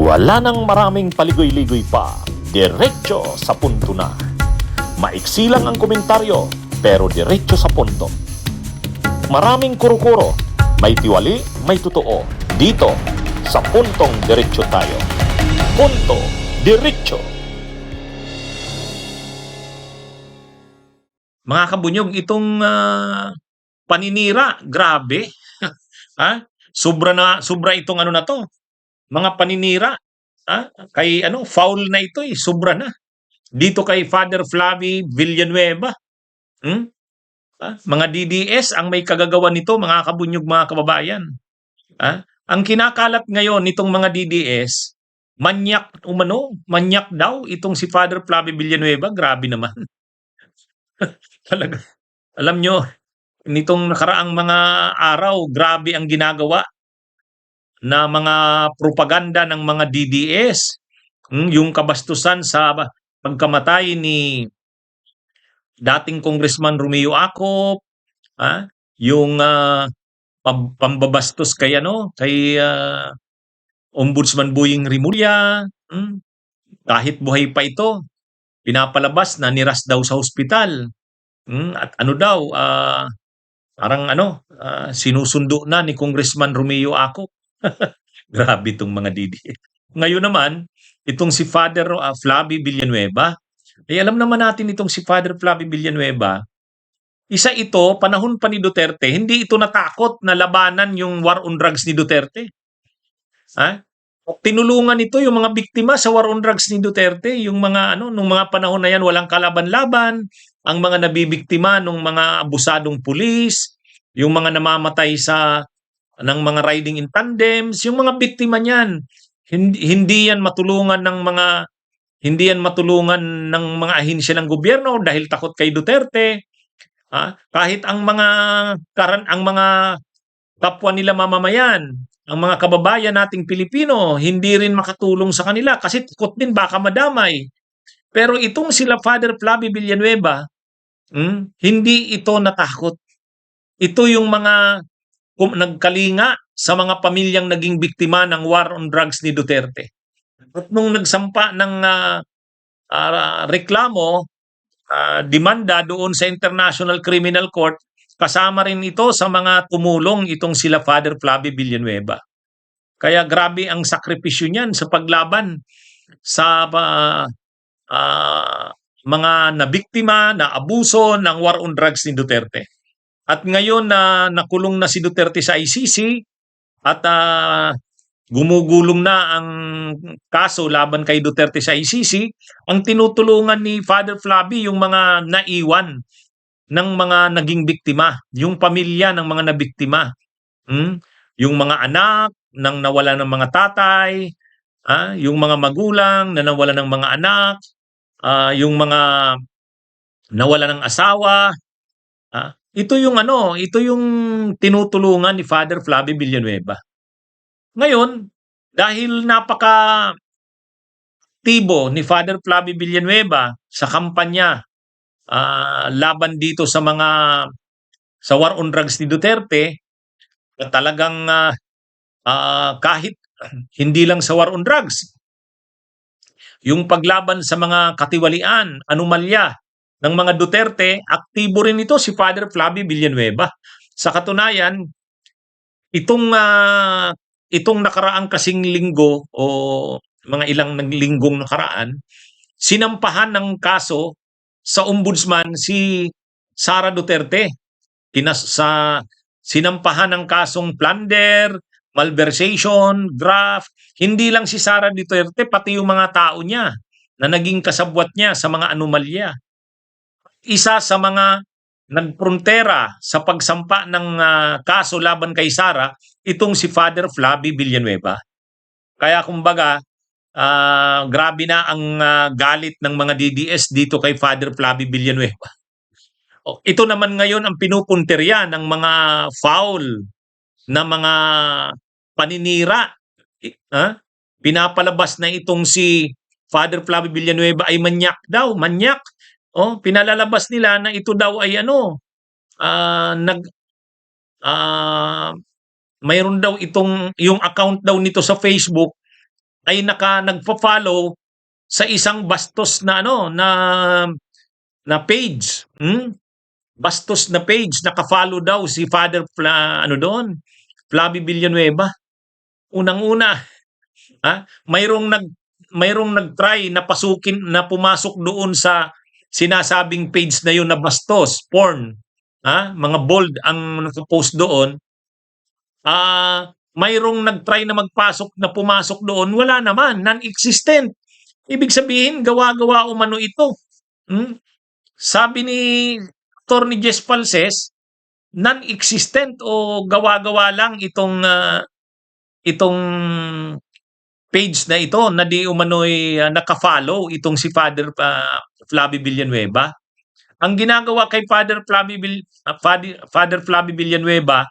Wala nang maraming paligoy-ligoy pa, diretso sa punto na. Maiksi lang ang komentaryo, pero diretso sa punto. Maraming kuro-kuro, may tiwali, may totoo. Dito, sa puntong diretso tayo. Punto, diretso. Mga kabunyog, itong paninira, grabe. Ha? Sobra itong ano na to. Mga paninira, kay foul na ito sobra na. Dito kay Father Flavie Villanueva. Mga DDS ang may kagagawan nito, mga kabunyog, mga kababayan. Ang kinakalat ngayon nitong mga DDS, manyak daw itong si Father Flavie Villanueva. Grabe naman. Talaga. Alam nyo, nitong nakaraang mga araw, grabe ang ginagawa na mga propaganda ng mga DDS. Yung kabastusan sa pagkamatay ni dating Congressman Romeo Acop, yung pambabastos kay Ombudsman Boying Rimulya, kahit buhay pa ito, pinapalabas na niras daw sa ospital. At parang sinusundo na ni Congressman Romeo Acop. Grabe itong mga DDS. Ngayon naman, itong si Father Flavie Villanueva, alam naman natin itong si Father Flavie Villanueva, isa ito, panahon pa ni Duterte, hindi ito natakot na labanan yung war on drugs ni Duterte. Tinulungan ito yung mga biktima sa war on drugs ni Duterte, yung mga nung mga panahon na yan walang kalaban-laban, ang mga nabibiktima nung mga abusadong pulis, yung mga namamatay ng mga riding in tandems, yung mga biktima niyan, hindi yan matulungan ng mga ahensya ng gobyerno dahil takot kay Duterte. Kahit ang mga kapwa nila mamamayan, ang mga kababayan nating Pilipino, hindi rin makatulong sa kanila kasi takot din baka madamay. Pero itong sila Father Flavie Villanueva, hindi ito natakot. Ito yung mga nagkalinga sa mga pamilyang naging biktima ng war on drugs ni Duterte. At nung nagsampa ng reklamo, demanda doon sa International Criminal Court, kasama rin ito sa mga tumulong itong sila Father Flavie Villanueva. Kaya grabe ang sakripisyo niyan sa paglaban sa mga nabiktima, na abuso ng war on drugs ni Duterte. At ngayon na nakulong na si Duterte sa ICC at gumugulong na ang kaso laban kay Duterte sa ICC, ang tinutulungan ni Father Flavie yung mga naiwan ng mga naging biktima, yung pamilya ng mga nabiktima, yung mga anak ng nawala ng mga tatay, yung mga magulang na nawala ng mga anak, yung mga nawala ng asawa. Ito yung tinutulungan ni Father Flavie Villanueva. Ngayon, dahil napaka-aktibo ni Father Flavie Villanueva sa kampanya laban dito sa war on drugs ni Duterte, na talagang kahit hindi lang sa war on drugs, yung paglaban sa mga katiwalian, anomalya ng mga Duterte, aktibo rin ito si Father Flavie Villanueva. Sa katunayan, itong nakaraang kasing linggo o mga ilang linggong nakaraan, sinampahan ng kaso sa ombudsman si Sara Duterte. Sinampahan ng kasong plunder, malversation, graft. Hindi lang si Sara Duterte, pati yung mga tao niya na naging kasabwat niya sa mga anomalya. Isa sa mga nagprontera sa pagsampa ng kaso laban kay Sara, itong si Father Flavie Villanueva. Kaya kumbaga, grabe na ang galit ng mga DDS dito kay Father Flavie Villanueva. Ito naman ngayon ang pinupunterya ng mga foul na mga paninira. Pinapalabas na itong si Father Flavie Villanueva ay manyak daw, manyak. Pinalalabas nila na ito daw ay mayroon daw yung account daw nito sa Facebook ay nagfo-follow sa isang bastos na na page. Bastos na page, naka-follow daw si Father Flavi Villanueva. Unang-una, mayroong nag-try na pumasok doon sa sinasabing page na yun na bastos, porn. Mga bold ang nakapost doon. Mayroong nag-try na pumasok doon, wala naman, non-existent. Ibig sabihin, gawa-gawa umano ito. Sabi ni Atty. Jess Falses, non-existent o gawa-gawa lang itong page na ito na di umano'y naka-follow itong si Father Flavi Villanueva. Ang ginagawa kay Father Flavi Villanueva,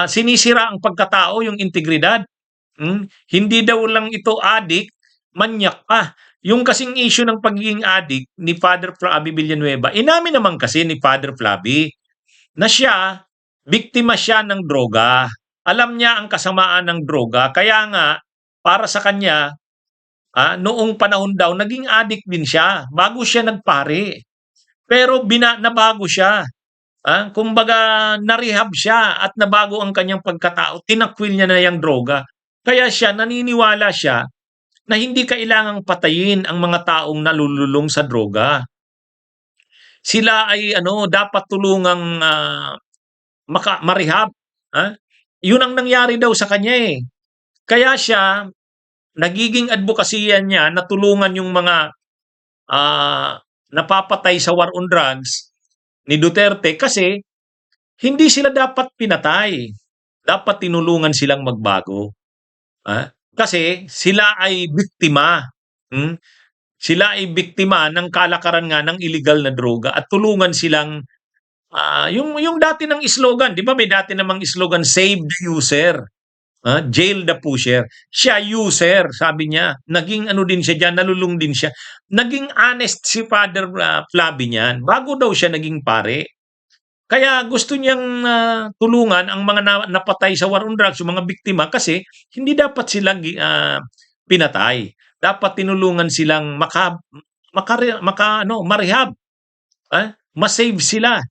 sinisira ang pagkatao, yung integridad. Hindi daw lang ito addict, manyak pa. Yung kasing issue ng pagiging addict ni Father Flavi Villanueva, inamin naman kasi ni Father Flavi na biktima siya ng droga. Alam niya ang kasamaan ng droga, kaya nga para sa kanya, noong panahon daw, naging addict din siya bago siya nagpare. Pero nabago siya. Kumbaga, na-rehab siya at nabago ang kanyang pagkatao. Tinakwil niya na yung droga. Kaya naniniwala siya na hindi kailangang patayin ang mga taong nalululong sa droga. Sila ay dapat tulungang ma-rehab. Yun ang nangyari daw sa kanya eh. Kaya nagiging advokasya niya na tulungan yung mga napapatay sa war on drugs ni Duterte kasi hindi sila dapat pinatay. Dapat tinulungan silang magbago. Kasi sila ay biktima. Sila ay biktima ng kalakaran nga ng illegal na droga at tulungan silang yung dati ng slogan, di ba may dati namang slogan, save the user, jail the pusher. Siya user, sabi niya. Naging din siya dyan, nalulung din siya. Naging honest si Father Flavi niyan, bago daw siya naging pare. Kaya gusto niyang tulungan ang mga napatay sa war on drugs, yung mga biktima, kasi hindi dapat silang pinatay. Dapat tinulungan silang ma-rehab. Ma-save sila.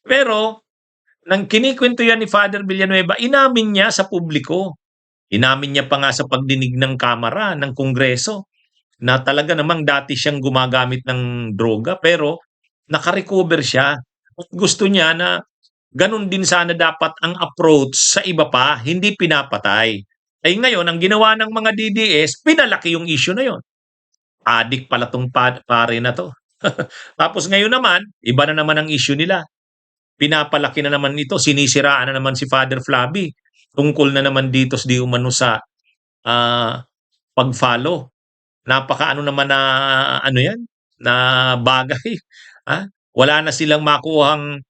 Pero, nang kinikwento yan ni Father Villanueva, inamin niya sa publiko. Inamin niya pa nga sa pagdinig ng Kamara, ng Kongreso, na talaga namang dati siyang gumagamit ng droga, pero nakarecover siya. At gusto niya na ganun din sana dapat ang approach sa iba pa, hindi pinapatay. Ay ngayon, ang ginawa ng mga DDS, pinalaki yung issue na yon. Adik pala tong pare na to. Tapos ngayon naman, iba na naman ang issue nila. Pinapalaki na naman ito, sinisiraan na naman si Father Flavi. Tungkol na naman dito di umano sa pag-follow. Napaka naman na yan, na bagay. Wala na silang makuhang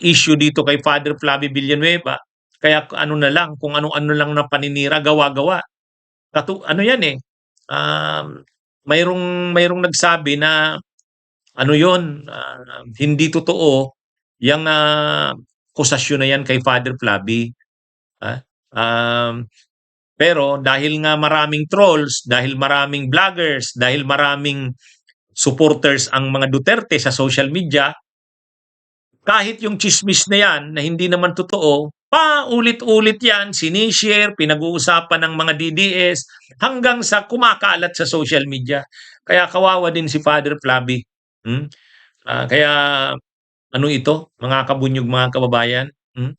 issue dito kay Father Flavi Villanueva. Kaya na lang, kung ano lang na paninira, gawa-gawa. Yan eh. Mayroong nagsabi na hindi totoo yung akusasyon na yan kay Father Flavi. Pero dahil nga maraming trolls, dahil maraming vloggers, dahil maraming supporters ang mga Duterte sa social media, kahit yung chismis na yan na hindi naman totoo, paulit-ulit yan, sinishare, pinag-uusapan ng mga DDS, hanggang sa kumakalat sa social media. Kaya kawawa din si Father Flavi. Kaya ito, mga kabunyog, mga kababayan,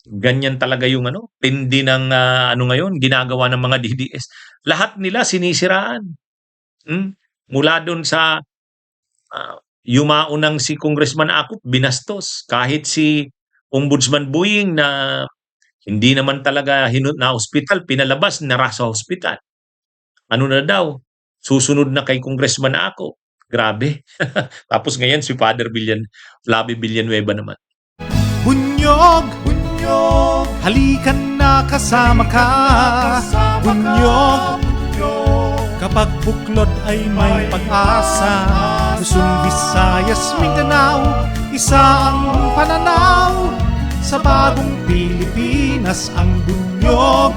ganyan talaga yung tindi ng ngayon, ginagawa ng mga DDS. Lahat nila sinisiraan. Mula doon sa yumaunang si Congressman Akop, binastos. Kahit si Ombudsman Buing na hindi naman talaga na hospital, pinalabas, nara sa hospital. Na daw, susunod na kay Congressman Akop. Grabe. Tapos ngayon si Father Flavi Villanueva naman. Bunyog, bunyog, halikan na kasama ka. Bunyog, kapag buklod ay may pag-asa. Luzon, Visayas, Mindanao, isa ang pananaw. Sa bagong Pilipinas ang bunyog,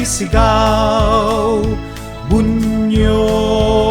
sumisigaw. Bunyog